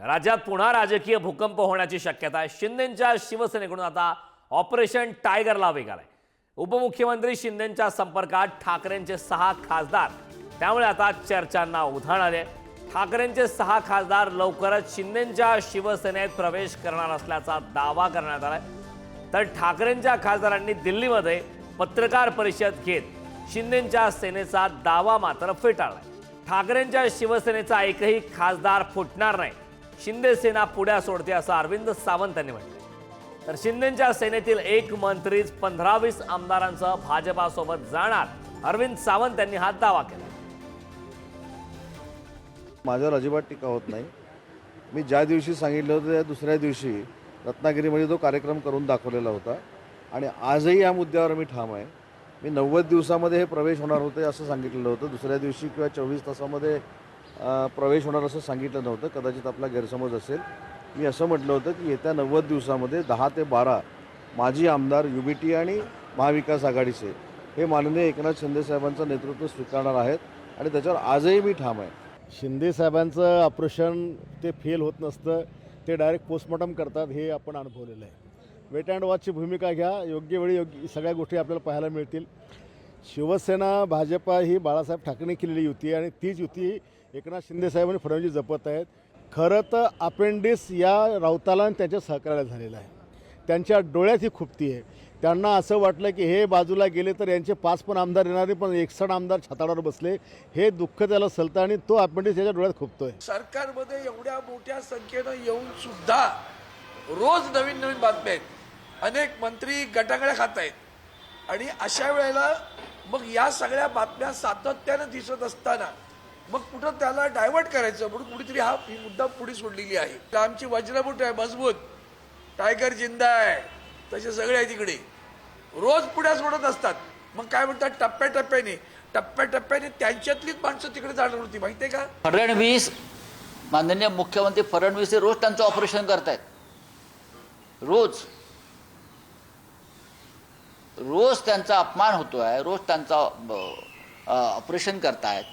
राज्यात पुन्हा राजकीय भूकंप होण्याची शक्यता आहे। शिंदेंच्या शिवसेनेकडून आता ऑपरेशन टायगरला वेग आलाय। उपमुख्यमंत्री शिंदेंच्या संपर्कात ठाकरेंचे 6 खासदार, त्यामुळे आता चर्चांना उधाण आले। ठाकरेंचे 6 खासदार लवकरच शिंदेंच्या शिवसेनेत प्रवेश करणार असल्याचा दावा करण्यात आलाय। तर ठाकरेंच्या खासदारांनी दिल्लीमध्ये पत्रकार परिषद घेत शिंदेंच्या सेनेचा दावा मात्र फेटाळलाय। ठाकरेंच्या शिवसेनेचा एकही खासदार फुटणार नाही, शिंदे सेना पुढे सोडते असं अरविंद सावंत यांनी म्हटलं। तर शिंदेंच्या सेनेतील एक मंत्रीच 15-20 आमदारांसह भाजपासोबत जाणार, अरविंद सावंत यांनी हा दावा केला। माझ्यावर अजिबात टीका होत नाही। मी ज्या दिवशी सांगितलं होतं त्या दुसऱ्या दिवशी रत्नागिरीमध्ये तो कार्यक्रम करून दाखवलेला होता आणि आजही या मुद्द्यावर मी ठाम आहे। मी 90 दिवसामध्ये हे प्रवेश होणार होते असं सांगितलेलं होतं। दुसऱ्या दिवशी किंवा 24 तासामध्ये प्रवेश होणार असं सांगितलं नव्हतं। कदाचित आपला गैरसमज असेल। मी असं म्हटलं होतं की येत्या 90 दिवसामध्ये 10 ते 12 माजी आमदार UBT आणि महाविकास आघाडीचे हे माननीय एकनाथ शिंदे साहेबांचं नेतृत्व स्वीकारणार आहेत आणि त्याच्यावर आजही मी ठाम आहे। शिंदे साहेबांचं ऑपरेशन ते फेल होत नसतं, ते डायरेक्ट पोस्टमॉर्टम करतात, हे आपण अनुभवलेलं आहे। वेट अँड वॉचची भूमिका घ्या, योग्य वेळी योग्य सगळ्या गोष्टी आपल्याला पाहायला मिळतील। शिवसेना भाजपा ही बाळासाहेब ठाकरेंनी केलेली युती आणि तीच युती एकनाथ शिंदे साहेब आणि फडणवीस जपत आहेत। खरं तर अपेंडिक्स या राऊताला आणि त्याच्या सहकार्याला झालेला आहे। त्यांच्या डोळ्यात ही खुपती आहे। त्यांना असं वाटलं की हे बाजूला गेले तर यांचे 5 पण आमदार येणार नाही, पण 61 आमदार छाताडावर बसले, हे दुःख त्याला सलतं आणि तो अपेंडिक्स त्याच्या डोळ्यात खुपतोय। सरकारमध्ये एवढ्या मोठ्या संख्येनं येऊन सुद्धा रोज नवीन नवीन बातम्या आहेत, अनेक मंत्री गटांगळ्या खात आहेत आणि अशा वेळेला मग या सगळ्या बातम्या सातत्यानं दिसत असताना मग कुठं त्याला डायव्हर्ट करायचं म्हणून कुठेतरी ही मुद्दा पुढे सोडलेली आहे। आमची वज्रबूट आहे, मजबूत टायगर जिंदा आहे, तसे सगळे आहे तिकडे, रोज पुढे सोडत असतात। मग काय म्हणतात, टप्प्याटप्प्याने त्यांच्यातलीच माणसं तिकडे जाणार होती, माहितीये का? फडणवीस, माननीय मुख्यमंत्री फडणवीस हे रोज त्यांचं ऑपरेशन करतायत, रोज त्यांचा अपमान होतोय, रोज त्यांचा ऑपरेशन करतायत।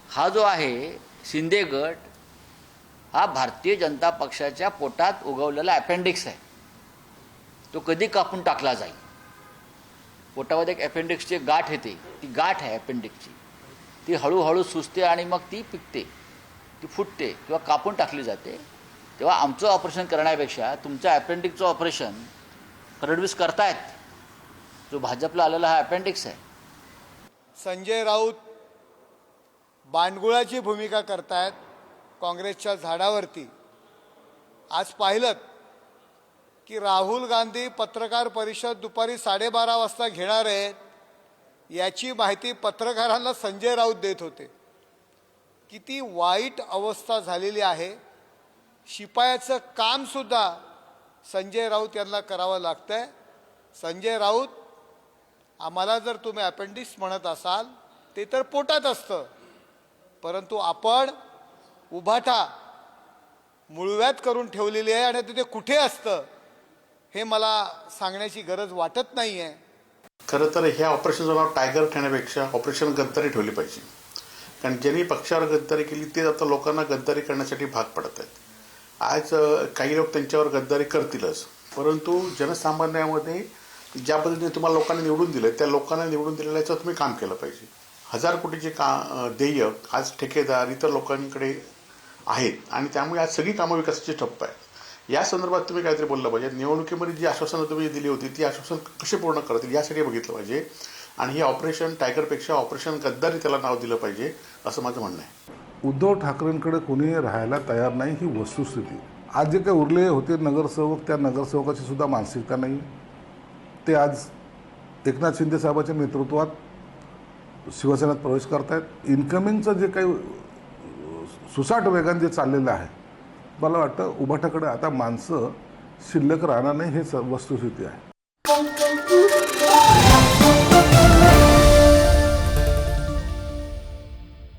हा जो आहे शिंदे गट, हा भारतीय जनता पक्षाच्या पोटात उगवलेला अपेंडिक्स आहे। तो कधी कापून टाकला जाईल। पोटामध्ये एक अपेंडिक्सची गाठ येते, ती गाठ आहे अपेंडिक्सची, ती हळूहळू सुचते आणि मग ती पिकते, ती फुटते किंवा कापून टाकली जाते। तेव्हा आमचं ऑपरेशन करण्यापेक्षा तुमचं अपेंडिक्सचं ऑपरेशन फडणवीस करतायत, जो भाजपला आलेला हा अपेंडिक्स आहे। संजय राऊत बांडगुळाची भूमिका करतायत काँग्रेसच्या झाडावरती। आज पाहिलं की राहुल गांधी पत्रकार परिषद दुपारी 12:30 वाजता घेणार आहेत, याची माहिती पत्रकारांना संजय राऊत देत होते। किती वाईट अवस्था झालेली आहे। शिपायाचं कामसुद्धा संजय राऊत यांना करावं लागतंय। संजय राऊत, आम्हाला जर तुम्ही अपेंडिक्स म्हणत असाल ते तर पोटात असतं, परंतु आपण उभाटा मुळव्यात करून ठेवलेली आहे आणि ते कुठे असतं हे मला सांगण्याची गरज वाटत नाही आहे। खरं तर ह्या ऑपरेशनचं नाव टायगर ठेवण्यापेक्षा ऑपरेशन गद्दारी ठेवली पाहिजे, कारण ज्यांनी पक्षावर गद्दारी केली ते आता लोकांना गद्दारी करण्यासाठी भाग पडत आहेत। आज काही लोक त्यांच्यावर गद्दारी करतीलच, परंतु जनसामान्यामध्ये ज्या पद्धतीने तुम्हाला लोकांनी निवडून दिलं, त्या लोकांना निवडून दिलेल्याचं तुम्ही काम केलं पाहिजे। 1000 कोटीचे देय आज ठेकेदार इतर लोकांकडे आहेत आणि त्यामुळे आज सगळी कामं विकासाची ठप्प आहे। या संदर्भात तुम्ही काहीतरी बोललं पाहिजे। निवडणुकीमध्ये जी आश्वासनं तुम्ही दिली होती ती आश्वासन कसे पूर्ण करतील यासाठी बघितलं पाहिजे आणि हे ऑपरेशन टायगरपेक्षा ऑपरेशन गद्दारी त्याला नाव दिलं पाहिजे असं माझं म्हणणं आहे। उद्धव ठाकरेंकडे कोणी राहायला तयार नाही, ही वस्तुस्थिती। आज जे काही उरले होते नगरसेवक, त्या नगरसेवकाची सुद्धा मानसिकता नाही। ते आज एकनाथ शिंदे साहेबांच्या नेतृत्वात शिवसेनेत प्रवेश करतायत। इन्कमिंगचं जे काही सुसाट वेगाने जे चाललेलं आहे, मला वाटतं उभाटाकडे आता माणसं शिल्लक राहणार नाही, हे वस्तुस्थिती आहे।